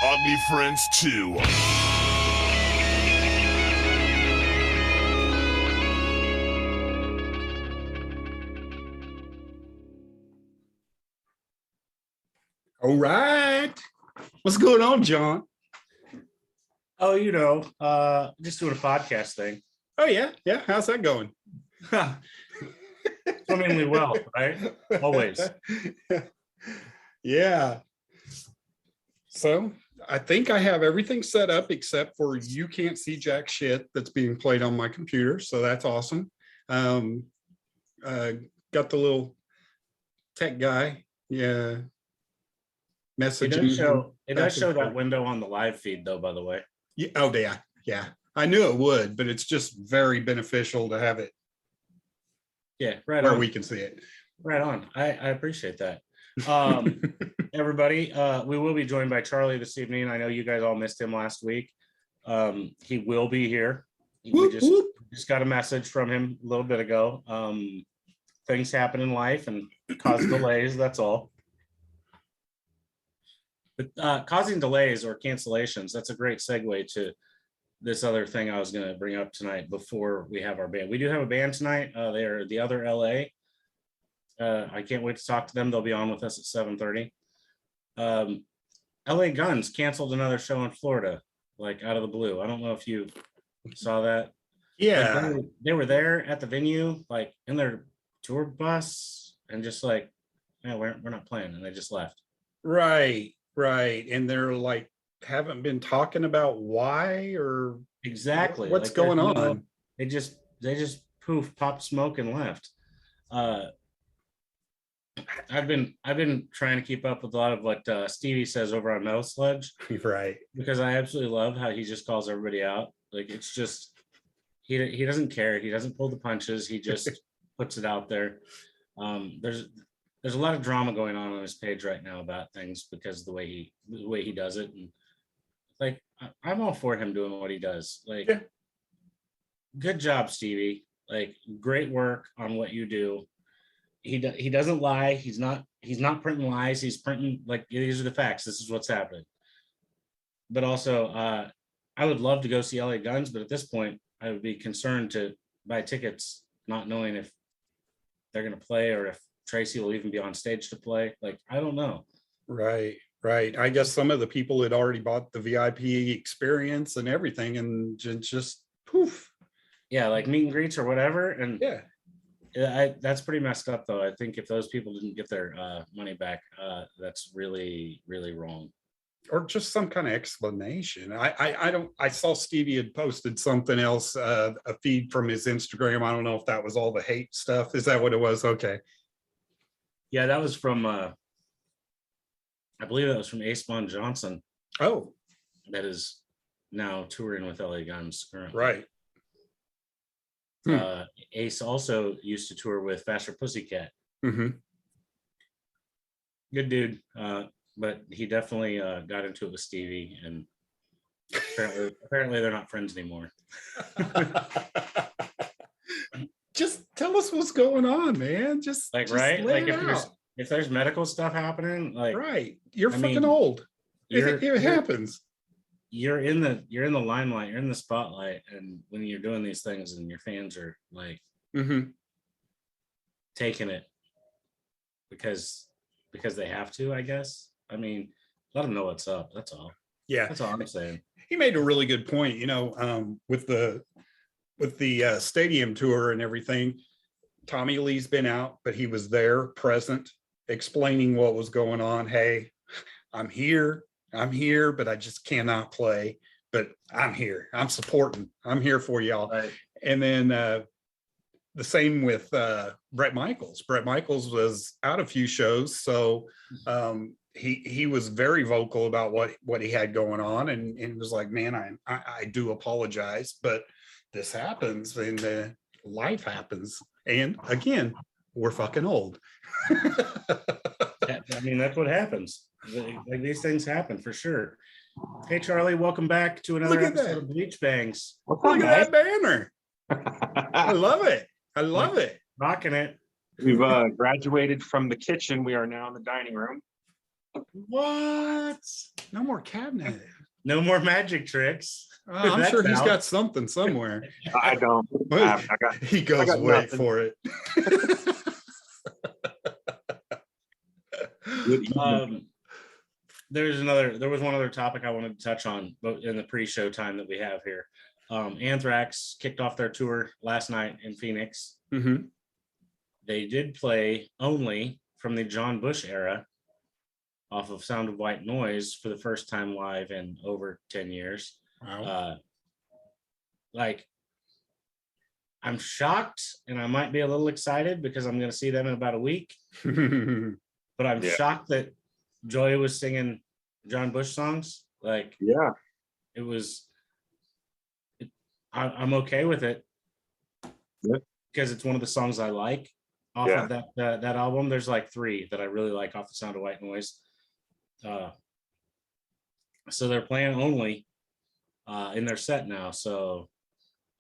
Ugly Friends 2. All right. What's going on, John? Oh, just doing a podcast thing. Oh, yeah. Yeah. How's that going? Swimmingly well, right? Always. Yeah. So I think I have everything set up except for you can't see jack shit that's being played on my computer. So that's awesome. Got the little tech guy. Yeah. Messaging. It does show that window on the live feed, though, by the way. Yeah. Oh, yeah. Yeah. I knew it would, but it's just very beneficial to have it. Yeah, right where on. We can see it. Right on. I appreciate that. Everybody, we will be joined by Charlie this evening. I know you guys all missed him last week. He will be here. We just got a message from him a little bit ago. Things happen in life and cause delays, that's all. But causing delays or cancellations, that's a great segue to this other thing I was going to bring up tonight before we have our band. We do have a band tonight. They are the Other L.A. I can't wait to talk to them. They'll be on with us at 7:30. L.A. Guns canceled another show in Florida, like out of the blue. I don't know if you saw that. Yeah. Like they were there at the venue, like in their tour bus, and just like, yeah, we're not playing, and they just left. Right. And they're like, haven't been talking about why or exactly what's going on. They just poof, popped smoke and left. I've been trying to keep up with a lot of what Stevie says over on Metal Sledge, right? Because I absolutely love how he just calls everybody out. Like, it's just he doesn't care. He doesn't pull the punches. He just puts it out there. There's a lot of drama going on his page right now about things because of the way he does it. And like, I'm all for him doing what he does. Like, yeah. Good job, Stevie. Like, great work on what you do. He doesn't lie. He's not printing lies. He's printing, like, these are the facts. This is what's happening. But also, I would love to go see LA Guns, but at this point, I would be concerned to buy tickets, not knowing if they're going to play or if Tracy will even be on stage to play. Like, I don't know. Right. I guess some of the people had already bought the VIP experience and everything, and just poof. Yeah, like meet and greets or whatever. And yeah, that's pretty messed up, though. I think if those people didn't get their money back, that's really, really wrong. Or just some kind of explanation. I saw Stevie had posted something else, a feed from his Instagram. I don't know if that was all the hate stuff. Is that what it was? Okay. Yeah, that was from I believe that was from Ace Bon Johnson. Oh. That is now touring with LA Guns currently. Right. Ace also used to tour with Faster Pussycat. Mm-hmm. Good dude. But he definitely got into it with Stevie, and apparently they're not friends anymore. Just tell us what's going on, man. Just right? Like if there's medical stuff happening, like, right. You're fucking old. It happens. You're in the limelight, you're in the spotlight, and when you're doing these things and your fans are like taking it because they have to, I guess. I mean, let them know what's up. That's all. Yeah, that's all I'm saying. He made a really good point. With the stadium tour and everything, Tommy Lee's been out, but he was there, present, explaining what was going on. Hey, I'm here, but I just cannot play. But I'm here. I'm supporting. I'm here for y'all. Right. And then the same with Bret Michaels. Bret Michaels was out a few shows, so he was very vocal about what he had going on, and was like, man, I do apologize, but this happens, and life happens, and again, we're fucking old. I mean, that's what happens. Like, these things happen for sure. Hey, Charlie, welcome back to another episode of Bleach Bangs. Look at that banner. I love it. Rocking it. We've graduated from the kitchen. We are now in the dining room. What? No more cabinet. No more magic tricks. I'm That's sure he's out. got something somewhere. I don't. I got. He goes, got wait nothing." for it. Good evening. There was one other topic I wanted to touch on, but in the pre-show time that we have here. Anthrax kicked off their tour last night in Phoenix. Mhm. They did play only from the John Bush era off of Sound of White Noise for the first time live in over 10 years. Wow. Like, I'm shocked and I might be a little excited because I'm going to see them in about a week, but I'm Yeah. shocked that Joy was singing John Bush songs. Like, Yeah. it was, I'm okay with it. Yeah. Because it's one of the songs I like off Yeah. of that album. There's like 3 that I really like off the Sound of White Noise. So they're playing only in their set now. So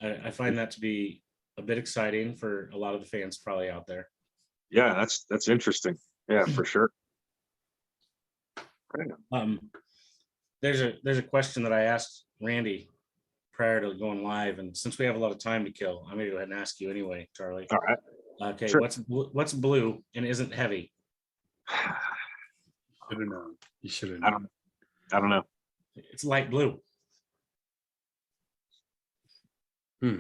I find that to be a bit exciting for a lot of the fans probably out there. Yeah. That's interesting. Yeah, for sure. There's a question that I asked Randy prior to going live, and since we have a lot of time to kill, I'm gonna go ahead and ask you anyway, Charlie. All right. Okay, Sure. what's blue and isn't heavy? Should have known. You should have I known. don't know. It's light blue. Hmm.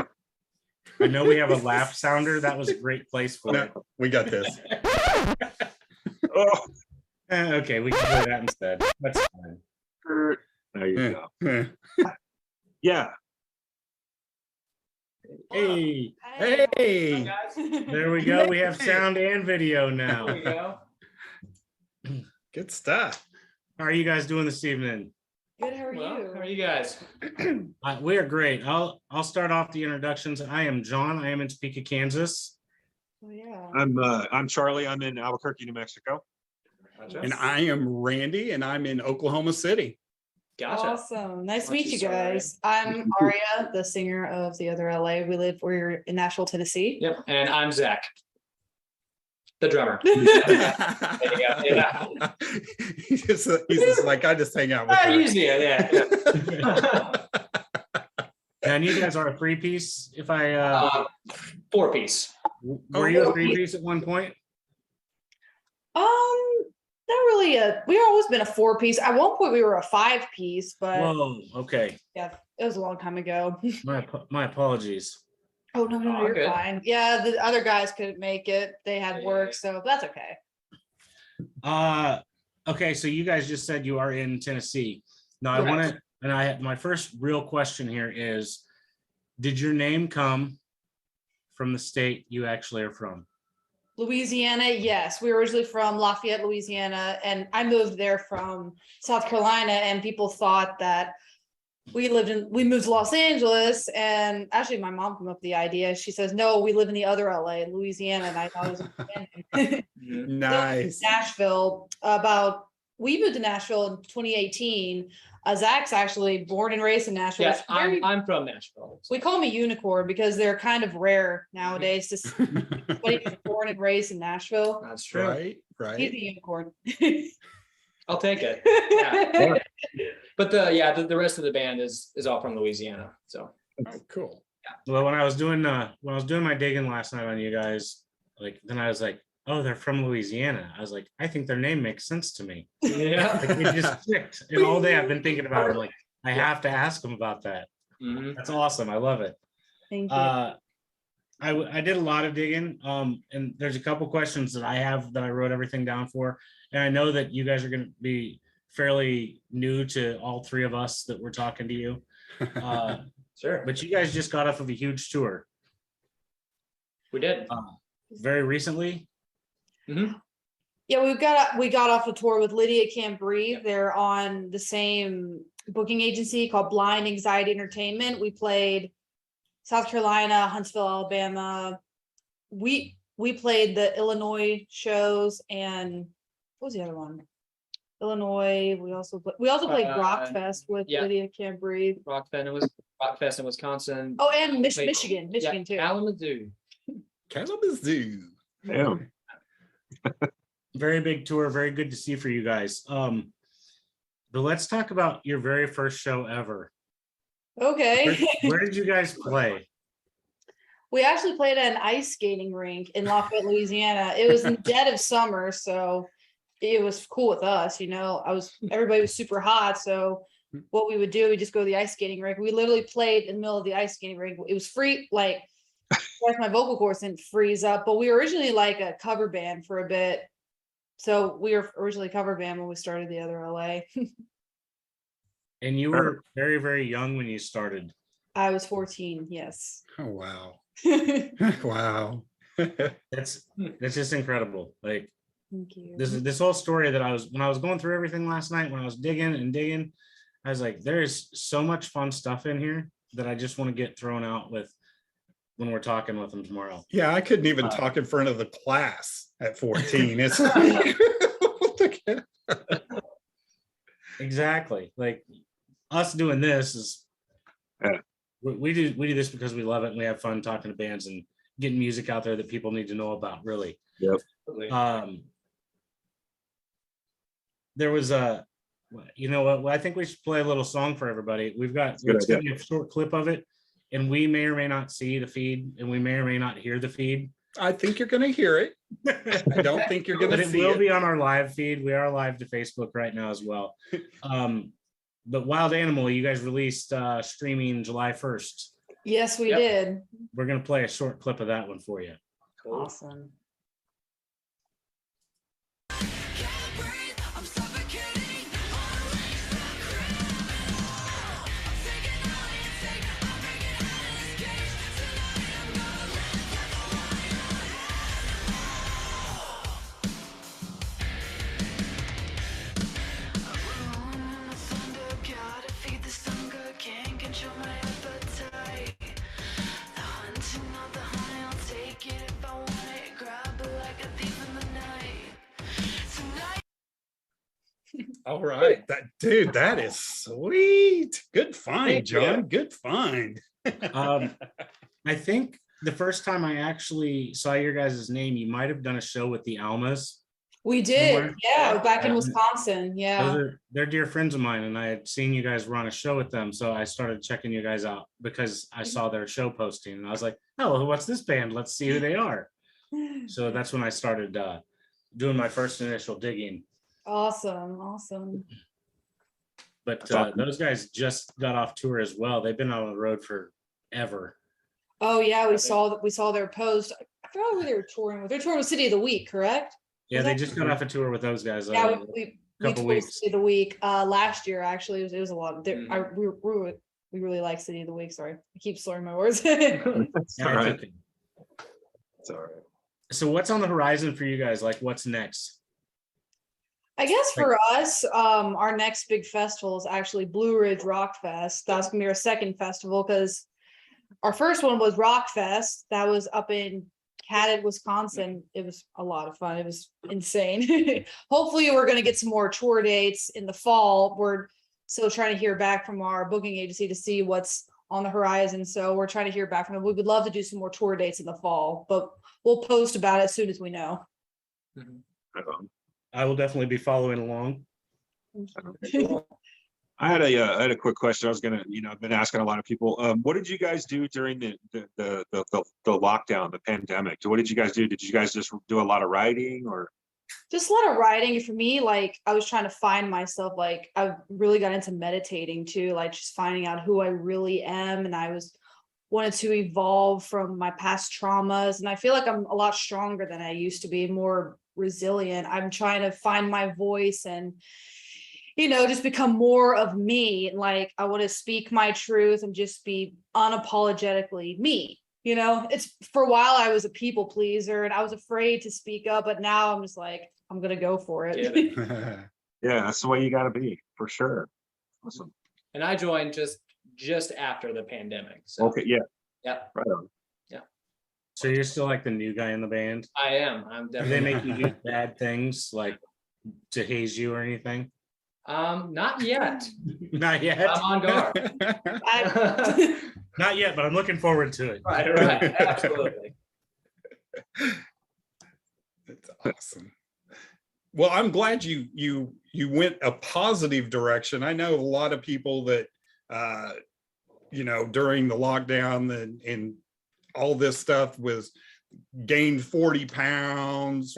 I know we have a laugh sounder. That was a great place for it. No, we got this. Oh, Okay, we can play that instead. That's fine. there you go. Eh. Yeah. Hey, Hey. there we go. We have sound and video now. There we go. Good stuff. How are you guys doing this evening? Good, how are Well, you? how are you guys? We are great. I'll start off the introductions. I am John. I am in Topeka, Kansas. Oh, yeah. I'm Charlie. I'm in Albuquerque, New Mexico. Gotcha. And I am Randy, and I'm in Oklahoma City. Gotcha. Awesome. Nice to Why don't meet you you guys. I'm Aria, the singer of the Other L.A. We're in Nashville, Tennessee. Yep. And I'm Zach, the drummer. Yeah. he's just like, I just hang out with her. Usually, yeah. And you guys are a 3-piece. If I 4-piece. were you a 3-piece at one point? Not really we've always been a 4-piece. At one point we were a 5-piece, but Whoa. Okay. yeah, it was a long time ago. My apologies. Oh no, Oh, you're good. fine. Yeah, the other guys couldn't make it. They had work, so that's okay. Okay. So you guys just said you are in Tennessee. Now I Correct. want to, and my first real question here is, did your name come from the state you actually are from? Louisiana, yes. We were originally from Lafayette, Louisiana, and I moved there from South Carolina, and people thought that we moved to Los Angeles, and actually my mom came up with the idea. She says, no, we live in the other LA, in Louisiana, and I thought it was Nice. Nashville. We moved to Nashville in 2018. Zach's actually born and raised in Nashville. Yes, It's very- I'm from Nashville. we call them a unicorn because they're kind of rare nowadays to see somebody who's born and raised in Nashville. That's true. Right, He's right. a unicorn. I'll take it. Yeah. But the rest of the band is all from Louisiana. So Oh, cool. Well, when I was doing my digging last night on you guys, then I was like, oh, they're from Louisiana. I was like, I think their name makes sense to me. yeah. Like, it just clicked. And all day I've been thinking about it. I'm like, I have to ask them about that. Mhm. That's awesome. I love it. Thank you. I did a lot of digging, and there's a couple questions that I have that I wrote everything down for. And I know that you guys are going to be fairly new to all 3 of us that we're talking to you. Sure. But you guys just got off of a huge tour We did. very recently. Yeah, we got off the tour with Lydia Can't Breathe. They're on the same booking agency called Blind Anxiety Entertainment. We played South Carolina, Huntsville, Alabama. We played the Illinois shows, and what was the other one? Illinois. We also played Rockfest with yeah. Lydia Can't Breathe. Rockfest in Wisconsin. Oh, and Wait, Michigan too. Kalamazoo. Kalamazoo. Damn. very big tour. Very good to see for you guys. But let's talk about your very first show ever. Okay. Where did you guys play? We actually played at an ice skating rink in Lafayette, Louisiana. It was in the dead of summer, so it was cool with us. Everybody was super hot, so what we would do, we just go to the ice skating rink. We literally played in the middle of the ice skating rink. It was free, like my vocal cords didn't freeze up, but we were originally like a cover band for a bit. So we were originally a cover band when we started the Other L.A. And you were very, very young when you started. I was 14, yes. Oh, wow. Wow. That's just incredible. Like Thank you. this whole story that when I was going through everything last night, when I was digging, I was like, there is so much fun stuff in here that I just want to get thrown out with when we're talking with them tomorrow. Yeah, I couldn't even talk in front of the class at 14. It's exactly. Like us doing this is Yeah. we do this because we love it and we have fun talking to bands and getting music out there that people need to know about, really. Yep. There was you know what? I think we should play a little song for everybody. It's gonna be a short clip of it, and we may or may not see the feed, and we may or may not hear the feed. I think you're going to hear it. I don't think you're going But to it see will it. be on our live feed. We are live to Facebook right now as well. But Wild Animal, you guys released streaming July 1st. Yes, we Yep. did. We're gonna play a short clip of that one for you. Awesome. All right. That is sweet. Good find, Thank you. John. Good find. I think the first time I actually saw your guys' name, you might have done a show with the Almas. We did. Somewhere. Yeah, back in Yeah. Wisconsin. Yeah. They're dear friends of mine, and I had seen you guys run a show with them, so I started checking you guys out because I saw their show posting, and I was like, "Oh, what's this band? Let's see who they are." So that's when I started doing my first initial digging. Awesome. But That's awesome. those guys just got off tour as well. They've been on the road forever. Oh yeah, we saw their post. I forgot who they were touring with. They're touring with City of the Week, correct? Yeah, Was they that- just got off a tour with those guys. Yeah, we couple toured weeks. City of the Week last year. Actually, it was a lot. Mhm. We really like City of the Week. Sorry, I keep slurring my words. It's Yeah, all right. it's okay. It's all right. So what's on the horizon for you guys? Like, what's next? I guess for us, our next big festival is actually Blue Ridge Rock Fest. That's gonna be our second festival because our first one was Rock Fest. That was up in Cadett, Wisconsin. It was a lot of fun. It was insane. Hopefully, we're gonna get some more tour dates in the fall. We're still trying to hear back from our booking agency to see what's on the horizon. So we're trying to hear back from them. We would love to do some more tour dates in the fall, but we'll post about it as soon as we know. I will definitely be following along. I had a quick question. I was gonna, I've been asking a lot of people. What did you guys do during the lockdown, the pandemic? What did you guys do? Did you guys just do a lot of writing, or? Just a lot of writing. For me, like I was trying to find myself. Like I really got into meditating too, like just finding out who I really am. And I wanted to evolve from my past traumas. And I feel like I'm a lot stronger than I used to be, more resilient. I'm trying to find my voice and just become more of me. Like I want to speak my truth and just be unapologetically me. It's for a while I was a people pleaser and I was afraid to speak up, but now I'm just like, I'm gonna go for it. Yeah, that's the way you got to be, for sure. Awesome. And I joined just after the pandemic. So Okay, yeah, yeah, right on. So you're still like the new guy in the band? I am. I'm Do they definitely make you do bad things, like to haze you or anything? not yet. Not yet. I'm on guard. Not yet, but I'm looking forward to it. Right, absolutely. That's awesome. Well, I'm glad you went a positive direction. I know a lot of people that during the lockdown and all this stuff was gained 40 pounds,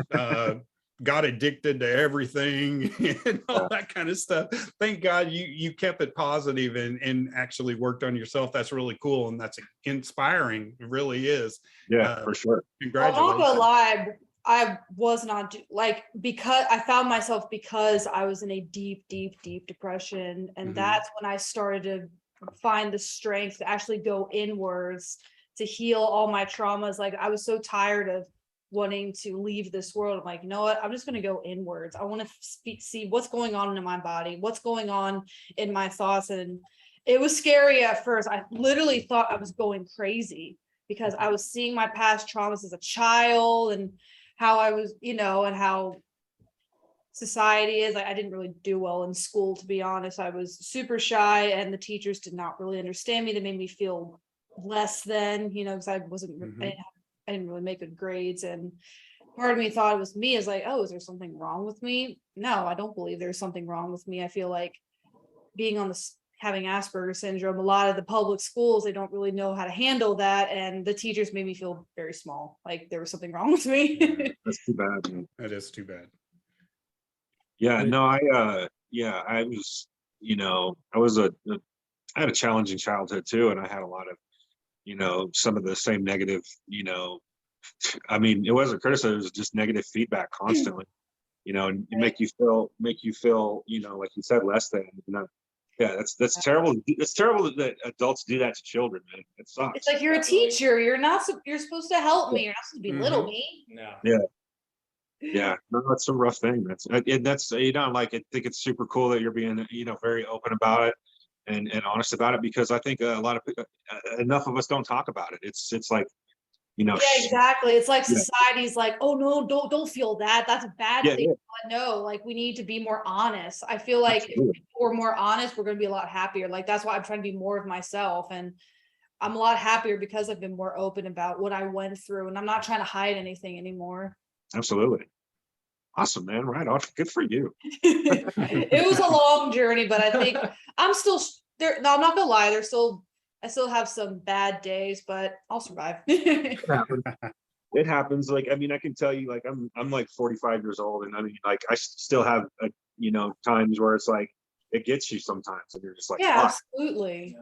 got addicted to everything and all that kind of stuff. Thank God you kept it positive and actually worked on yourself. That's really cool. And that's inspiring. It really is. Yeah, for sure. Congratulations. I'm not gonna lie, I was not like, because I found myself because I was in a deep depression. And Mhm. that's when I started to find the strength to actually go inwards to heal all my traumas. Like I was so tired of wanting to leave this world. I'm like, you know what? I'm just going to go inwards. I want to see what's going on in my body, what's going on in my thoughts. And it was scary at first. I literally thought I was going crazy because I was seeing my past traumas as a child and how I was, and how society is. I didn't really do well in school, to be honest. I was super shy and the teachers did not really understand me. They made me feel less than, because I wasn't, I didn't really make good grades. And part of me thought it was me. Is like, oh, is there something wrong with me? No, I don't believe there's something wrong with me. I feel like being on this, having Asperger's syndrome, a lot of the public schools, they don't really know how to handle that. And the teachers made me feel very small, like there was something wrong with me. That's too bad, man. That is too bad. Yeah, no, I was, I had a challenging childhood too, and I had a lot of, some of the same negative, I mean, it wasn't criticism, it was just negative feedback constantly, and make you feel, like you said, less than, yeah, that's terrible. It's terrible that adults do that to children, man. It sucks. It's like, you're a teacher. You're supposed to help me. You're not supposed to belittle me. No. Yeah, no, that's a rough thing. That's I think it's super cool that you're being, very open about it and honest about it, because I think a lot of enough of us don't talk about it. It's like, Yeah, exactly. It's like Yeah. society's like, oh no, don't feel that. That's a bad Yeah, thing. yeah. But no, like we need to be more honest. I feel like Absolutely. if we're more honest, we're gonna be a lot happier. Like that's why I'm trying to be more of myself. And I'm a lot happier because I've been more open about what I went through. And I'm not trying to hide anything anymore. Absolutely. Awesome, man. Right on. Good for you. It was a long journey, but I think I'm still there. No, I'm not gonna lie. I still have some bad days, but I'll survive. It happens. Like, I mean, I can tell you, like, I'm like 45 years old, and I mean, like, I still have, times where it's like, it gets you sometimes, and you're just like, Yeah, fuck. absolutely.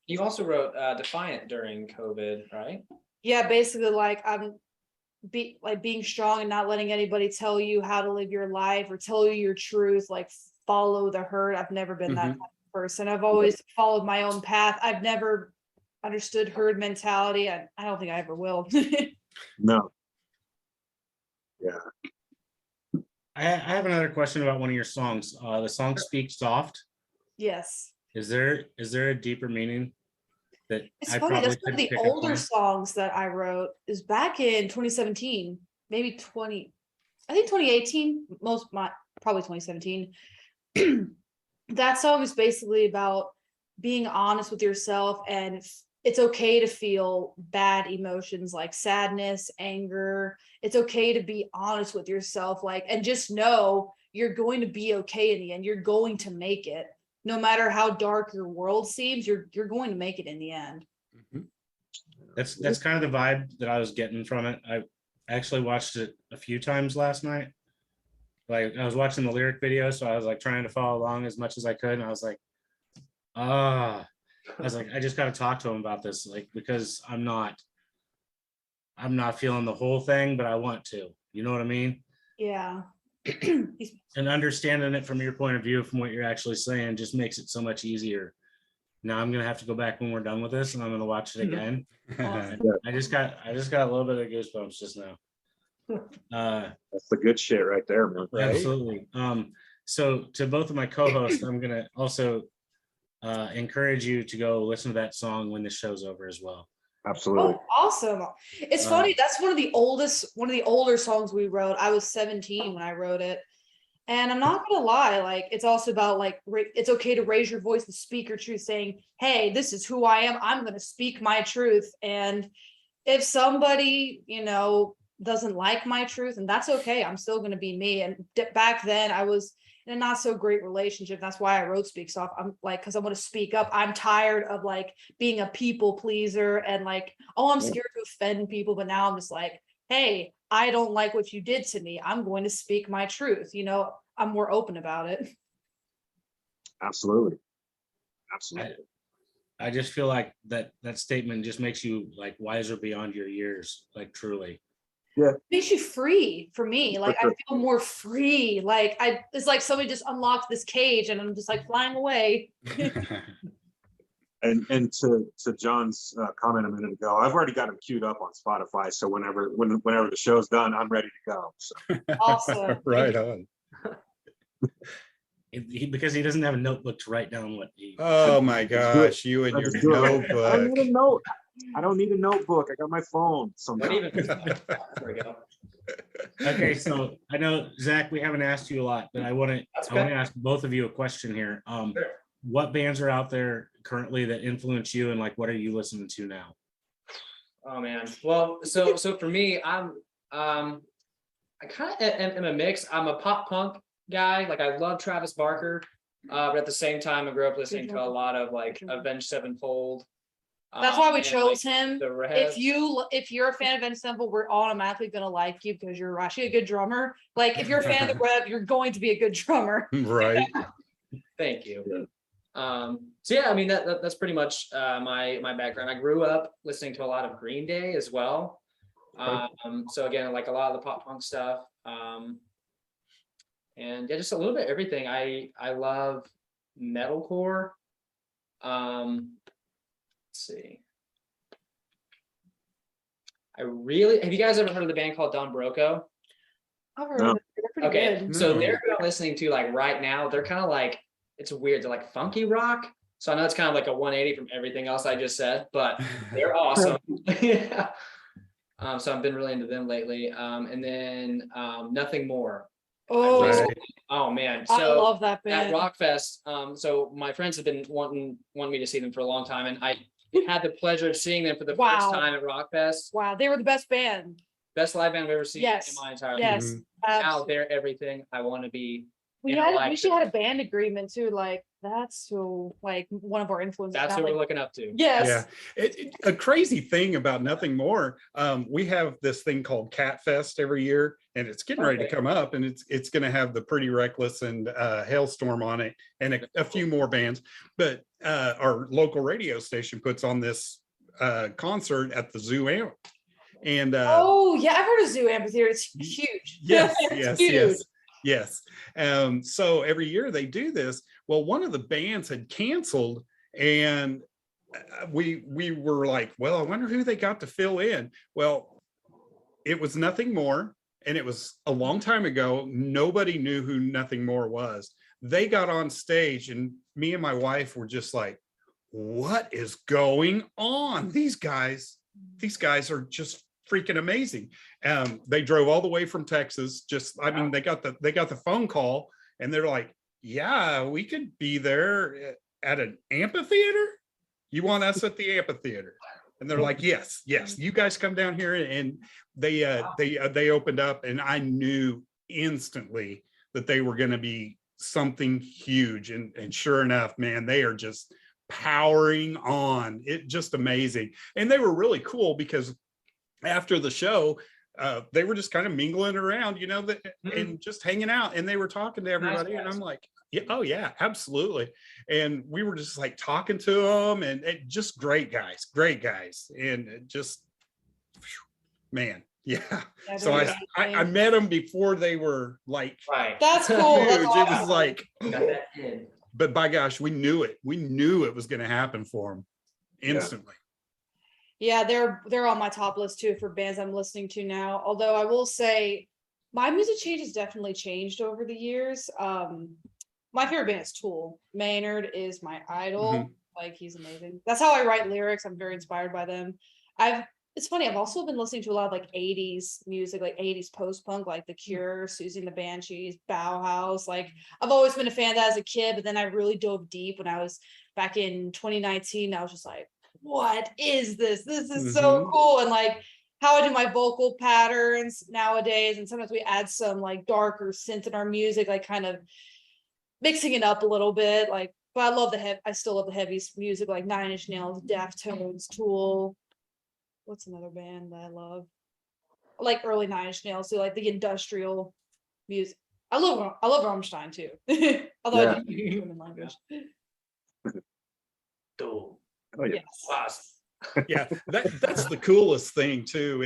You also wrote Defiant during COVID, right? Yeah, basically like being strong and not letting anybody tell you how to live your life or tell you your truth, like follow the herd. I've never been that type of person. I've always followed my own path. I've never understood herd mentality. I don't think I ever will. No. Yeah. I have another question about one of your songs. The song "Speak Soft." Yes. Is there a deeper meaning that It's I funny, probably that's one of could the pick up older on? songs that I wrote is back in 2017, maybe 2018, probably 2017. That song is basically about being honest with yourself, and it's okay to feel bad emotions like sadness, anger. It's okay to be honest with yourself, like, and just know you're going to be okay in the end. You're going to make it. No matter how dark your world seems, you're going to make it in the end. That's kind of the vibe that I was getting from it. I actually watched it a few times last night. Like I was watching the lyric video, so I was like trying to follow along as much as I could, and I was like, I just got to talk to him about this, like, because I'm not feeling the whole thing, but I want to. You know what I mean? Yeah. And understanding it from your point of view, from what you're actually saying, just makes it so much easier. Now I'm gonna have to go back when we're done with this, and I'm gonna watch it again. I just got a little bit of goosebumps just now. That's the good shit right there, man. Right? Absolutely. So to both of my co-hosts, I'm gonna also encourage you to go listen to that song when the show's over as well. Absolutely. Oh, awesome. It's funny. That's one of the older songs we wrote. I was 17 when I wrote it. And I'm not gonna lie, like it's also about like it's okay to raise your voice and speak your truth, saying, hey, this is who I am. I'm gonna speak my truth. And if somebody, doesn't like my truth, and that's okay. I'm still going to be me. And back then I was in a not so great relationship. That's why I wrote Speaks Off. I'm like, because I want to speak up. I'm tired of like being a people pleaser and like, oh, I'm scared to offend people. But now I'm just like, hey, I don't like what you did to me. I'm going to speak my truth. You know, I'm more open about it. Absolutely. Absolutely. I just feel like that statement just makes you like wiser beyond your years, like truly. It makes you free for me. Like I sure. feel more free. Like it's like somebody just unlocked this cage and I'm just like flying away. And to John's comment a minute ago, I've already got him queued up on Spotify. So whenever the show's done, I'm ready to go. So. Awesome. Right on. Because he doesn't have a notebook to write down what he. Oh my gosh, you and your I don't notebook. need a note. I don't need a notebook. I got my phone. What Sometimes. even? There we go. Okay, so I know Zach, we haven't asked you a lot, but I want to okay. ask both of you a question here. Sure. What bands are out there currently that influence you, and like what are you listening to now? Oh man. Well, so for me, I kind of am a mix. I'm a pop punk guy. Like I love Travis Barker, but at the same time, I grew up listening to a lot of like Avenged Sevenfold. That's why we and, chose like, him. the Revs. If you're a fan of Avenged Sevenfold, we're automatically gonna like you because you're actually a good drummer. Like if you're a fan of the Rev, you're going to be a good drummer. Right. Thank you. So yeah, I mean that's pretty much my background. I grew up listening to a lot of Green Day as well. So again, like a lot of the pop punk stuff. And yeah, just a little bit of everything. I love metalcore. Let's see. Have you guys ever heard of the band called Don Broco? I've heard No. of it. They're pretty Okay, good. so No. they're who I'm listening to like right now. They're kind of like, it's weird. They're like funky rock. So I know it's kind of like a 180 from everything else I just said, but they're awesome. Yeah. So I've been really into them lately. And then Nothing More. Oh, Right. Oh man. I So love that at band. Rockfest, so my friends have been wanting me to see them for a long time, and I had the pleasure of seeing them for the Wow. first time at Rockfest. Wow, they were the best band. Best live band I've ever seen Yes. in my entire life. Yes. Now absolutely. they're everything I want to be. We should had a band agreement too. Like that's who like one of our influences. That's now, who like, we're looking up to. yes. Yeah. A crazy thing about Nothing More, we have this thing called Cat Fest every year, and it's getting ready to Okay. come up, and it's going to have the Pretty Reckless and Hailstorm on it, and a few more bands. But our local radio station puts on this concert at the Zoo Amp. And Oh yeah, I've heard of Zoo Amphitheater. It's huge. yes, It's yes, huge. yes. So every year they do this. Well, one of the bands had canceled, and we were like, well, I wonder who they got to fill in. Well, it was Nothing More, and it was a long time ago. Nobody knew who Nothing More was. They got on stage, and me and my wife were just like, what is going on? These guys are just freaking amazing. They drove all the way from Texas. They got the phone call, and they're like, yeah, we could be there at an amphitheater. You want us at the amphitheater? And they're like, yes, you guys come down here. And they opened up, and I knew instantly that they were going to be something huge. And sure enough, man, they are just powering on. It just amazing. And they were really cool because after the show, they were just kind of mingling around, and just hanging out, and they were talking to everybody. Nice. And I'm like, yeah, oh yeah, absolutely. And we were just like talking to them, and just great guys, and just, man, yeah. Yeah, So they're I amazing. met them before they were like Right. That's cool. huge. That's It was awesome. like, Got that in. but by gosh, we knew it was going to happen for them instantly. Yeah, they're on my top list too for bands I'm listening to now. Although I will say my music change has definitely changed over the years. My favorite band is Tool. Maynard is my idol. Mhm. Like he's amazing. That's how I write lyrics. I'm very inspired by them. It's funny, I've also been listening to a lot of like 80s music, like 80s post-punk, like The Cure, Susie and the Banshees, Bauhaus. Like I've always been a fan of that as a kid, but then I really dove deep when I was back in 2019. I was just like, what is this? This is so cool. And like how I do my vocal patterns nowadays. And sometimes we add some like darker synth in our music, like kind of mixing it up a little bit. Like, but I love I still love the heaviest music, like Nine Inch Nails, Deftones, Tool. What's another band that I love? I like early Nine Inch Nails, so like the industrial music. I love Rammstein too. Although I do human language. Cool. Oh, yeah. Yes. Yeah, that's the coolest thing too,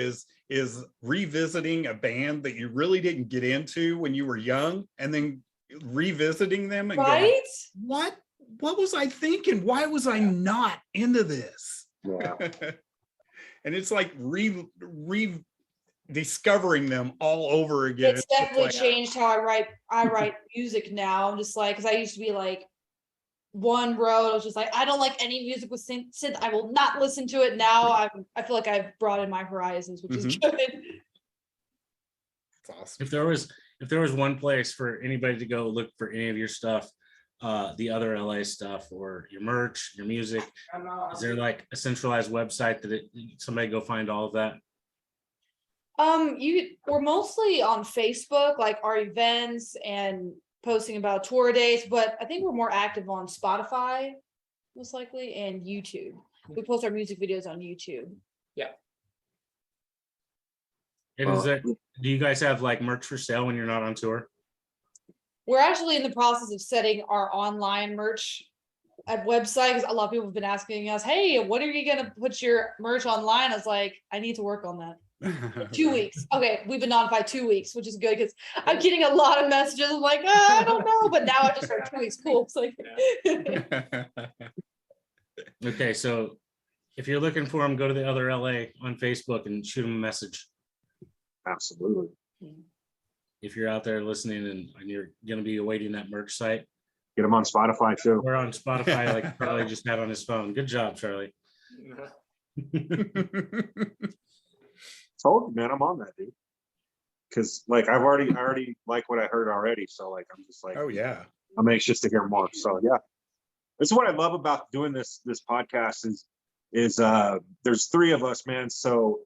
is revisiting a band that you really didn't get into when you were young, and then revisiting them and going, Right? what was I thinking? Why was I not into this? Yeah. And it's like discovering them all over again. It's just definitely like, changed how I write music now. I'm just like, because I used to be like one road. I was just like, I don't like any music with synth. I will not listen to it. Now I feel like I've broadened my horizons, which is good. It's awesome. If there was one place for anybody to go look for any of your stuff, the Other LA stuff or your merch, your music, is there like a centralized website that somebody go find all of that? We're mostly on Facebook, like our events and posting about tour dates, but I think we're more active on Spotify, most likely, and YouTube. We post our music videos on YouTube. And do you guys have like merch for sale when you're not on tour? We're actually in the process of setting our online merch website, because a lot of people have been asking us, hey, when are you gonna put your merch online? I was like, I need to work on that. 2 weeks. Okay, we've been notified 2 weeks, which is good because I'm getting a lot of messages. I'm like, I don't know, but now I just heard 2 weeks. Cool. It's like, Okay, so if you're looking for them, go to the Other LA on Facebook and shoot them a message. Absolutely. If you're out there listening and you're going to be awaiting that merch site, Get them on Spotify too. we're on Spotify, like Charlie just had on his phone. Good job, Charlie. Told you, man, I'm on that, dude. Because like I already like what I heard already. So like I'm just like, Oh yeah. I'm anxious to hear more. So yeah. This is what I love about doing this podcast is there's 3 of us, man. So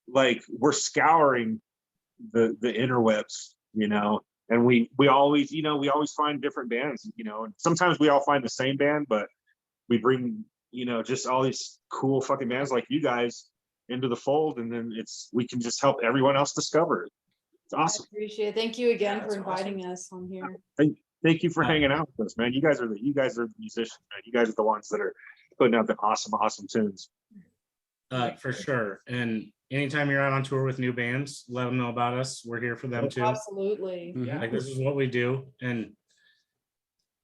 like we're scouring the interwebs, and we always, we always find different bands, and sometimes we all find the same band, but we bring, just all these cool fucking bands like you guys into the fold, and then we can just help everyone else discover it. It's awesome. I appreciate it. Thank you again for that's inviting us on here. Thank you for hanging out with us, man. You guys are the musicians, man. You guys are the ones that are putting out the awesome tunes. For sure. And anytime you're out on tour with new bands, let them know about us. We're here for them too. Absolutely. Mhm. Like this is what we do. And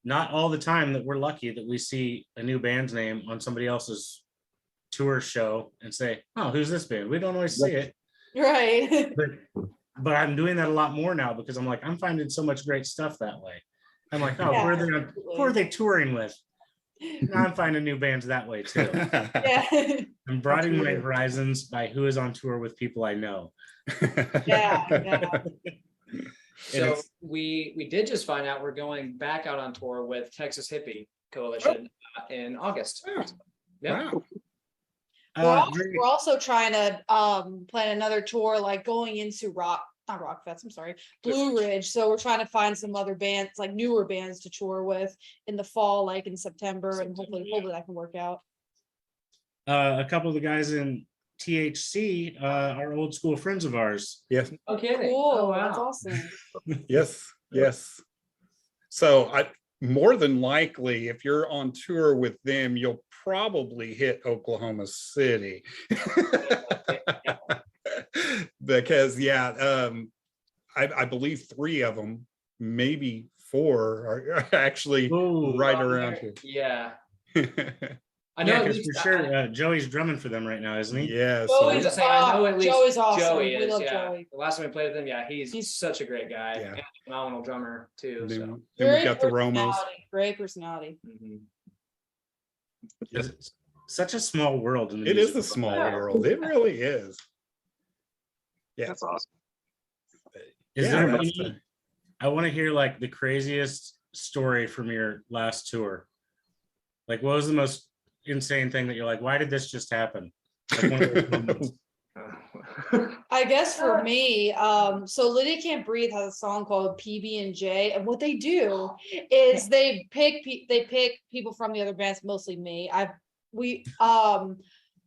not all the time that we're lucky that we see a new band's name on somebody else's tour show and say, oh, who's this band? We don't always see it. Right. But I'm doing that a lot more now because I'm like, I'm finding so much great stuff that way. I'm like, oh, Yeah, who are they touring with? Now I'm finding new bands that way too. Yeah. I'm broadening my horizons by who is on tour with people I know. Yeah. So we did just find out we're going back out on tour with Texas Hippie Coalition in August. Oh, Yeah. wow. We're also trying to plan another tour, like going into Blue Ridge. So we're trying to find some other bands, like newer bands to tour with in the fall, like in September, and hopefully that can work out. A couple of the guys in THC are old school friends of ours. Yes. Okay. Cool. Oh, wow. That's awesome. Yes. So more than likely, if you're on tour with them, you'll probably hit Oklahoma City. Because I believe 3 of them, maybe 4, are actually right around here. Yeah. I Yeah, know at because least for sure Joey's drumming for them right now, isn't he? Yes. I was just saying, I know at least Joey's awesome. Joey We is. love Yeah. Joey. The last time we played with him, he's such a great guy. Yeah. And a phenomenal drummer too. Then So. we got the Romos. Great personality. Mhm. It's such a small world. In the It is music a small world. world. It really is. Yeah. That's awesome. Is Yeah, there that's any, I want to hear like the craziest story from your last tour. Like, what was the most insane thing that you're like, why did this just happen? Like one of those moments. I guess for me, so Lydia Can't Breathe has a song called PB&J, and what they do is they pick people from the other bands, mostly me. I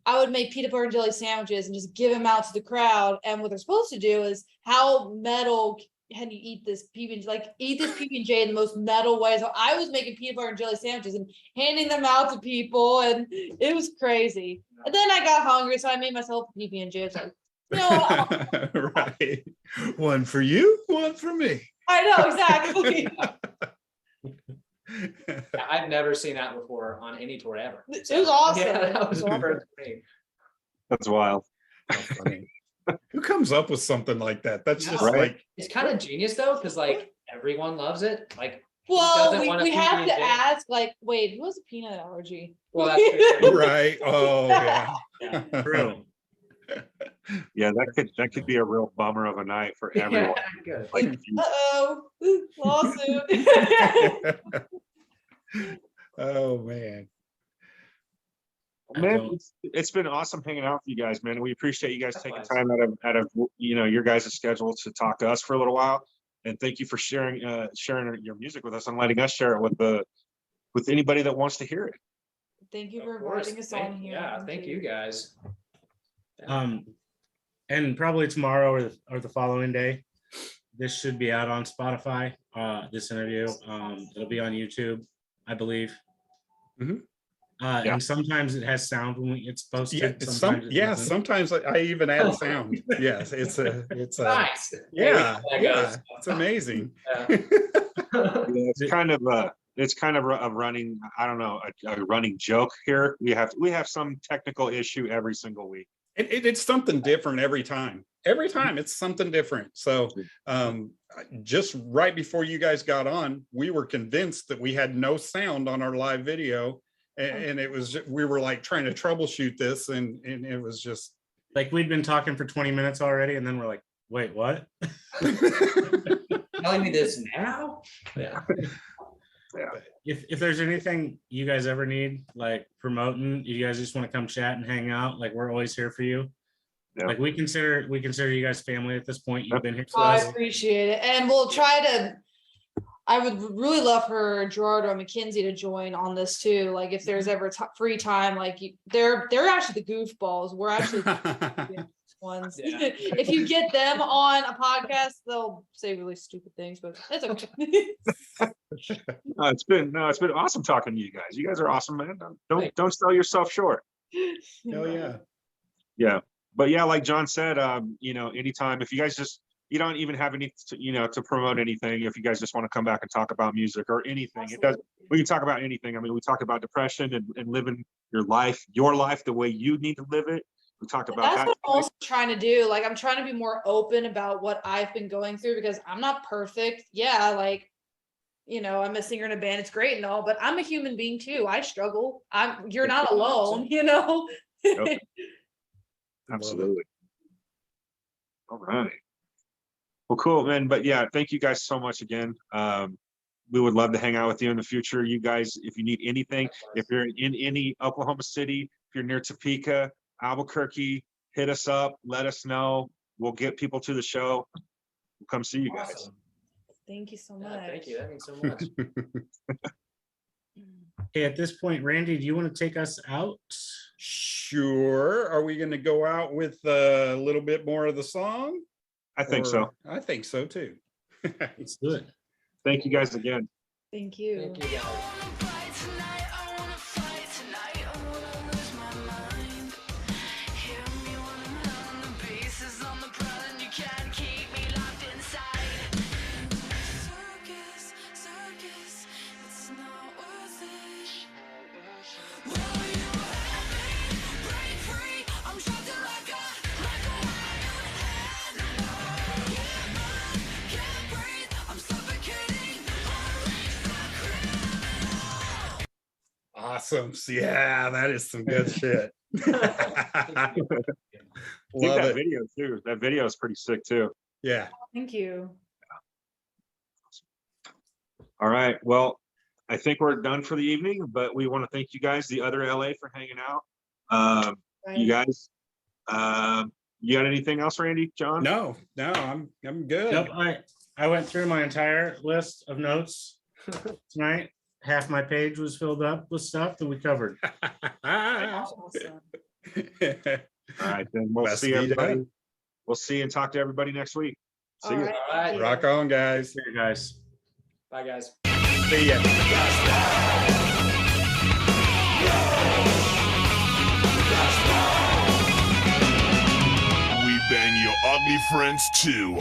would make peanut butter and jelly sandwiches and just give them out to the crowd. And what they're supposed to do is how metal can you eat this PB&J, like eat this PB&J in the most metal way. So I was making peanut butter and jelly sandwiches and handing them out to people, and it was crazy. And then I got hungry, so I made myself a PB&J. It's like, you know what? Right. One for you, one for me. I know exactly. I've never seen that before on any tour ever. It was awesome. Yeah, that was first for me. That's wild. How funny. Who comes up with something like that? That's just Right. like, It's kind of genius though, because like everyone loves it. Like, Well, doesn't want a we have to PB&J? ask, like, wait, who has a peanut allergy? well, that's true. right. Oh, yeah. True. Yeah, that could be a real bummer of a night for everyone. Yeah, good. Like, if you- Uh-oh, lawsuit. Oh, man. man, it's been awesome hanging out with you guys, man. We appreciate you guys taking Likewise. time out of your guys' schedule to talk to us for a little while. And thank you for sharing your music with us and letting us share it with anybody that wants to hear it. Thank you Of for course. inviting us on here. Yeah, thank you guys. And probably tomorrow or the following day, this should be out on Spotify. This interview, it'll be on YouTube, I believe. Mhm. Yeah. And sometimes it has sound when it's posted. Yeah, Sometimes it doesn't. sometimes I even add sound. Yes, it's a Nice. yeah, That yeah, goes. it's amazing. Yeah. Yeah, it's kind of a running, I don't know, a running joke here. We have some technical issue every single week. It's something different every time. Every time it's something different. So just right before you guys got on, we were convinced that we had no sound on our live video. And it was, we were like trying to troubleshoot this, and it was just Like we'd been talking for 20 minutes already, and then we're like, wait, what? Telling me this now? Yeah. If there's anything you guys ever need, like promoting, you guys just want to come chat and hang out, like we're always here for you. Yeah. Like we consider you guys family at this point. You've been here for I us. appreciate it. And we'll try to, I would really love for Gerardo and McKinsey to join on this too. Like if there's ever free time, like they're actually the goofballs. We're actually the ones. Yeah. If you get them on a podcast, they'll say really stupid things, but it's okay. It's been awesome talking to you guys. You guys are awesome, man. Don't sell yourself short. hell yeah. Yeah. But yeah, like John said, anytime, if you guys you don't even have any, to promote anything. If you guys just want to come back and talk about music or anything, we can talk about anything. I mean, we talk about depression and living your life the way you need to live it. We talked about That's that. what I'm also trying to do. Like I'm trying to be more open about what I've been going through because I'm not perfect. Yeah, like I'm a singer in a band. It's great and all, but I'm a human being too. I struggle. You're not alone, Yep. Absolutely. All right. Well, cool, man. But yeah, thank you guys so much again. We would love to hang out with you in the future. You guys, if you need anything, if you're in any Oklahoma City, if you're near Topeka, Albuquerque, hit us up, let us know. We'll get people to the show. We'll come see you guys. Awesome. Thank you so much. Yeah, thank you. That means so much. Okay, at this point, Randy, do you want to take us out? Sure. Are we going to go out with a little bit more of the song? I think so. I think so too. Let's do it. Thank you guys again. Thank you. Thank you guys. Awesome. Yeah, that is some good shit. I think Love that it. video too. That video is pretty sick too. Yeah. Thank you. All right. Well, I think we're done for the evening, but we want to thank you guys, the Other LA, for hanging out. You guys, You got anything else, Randy, John? No, I'm good. Yep, I went through my entire list of notes tonight. Half my page was filled up with stuff that we covered. Awesome. All right, then we'll Best see be everybody. done. We'll see and talk to everybody next week. See All you. right, All right. thank you. Rock on, guys. See you guys. Bye, guys. See ya. We bang your ugly friends too.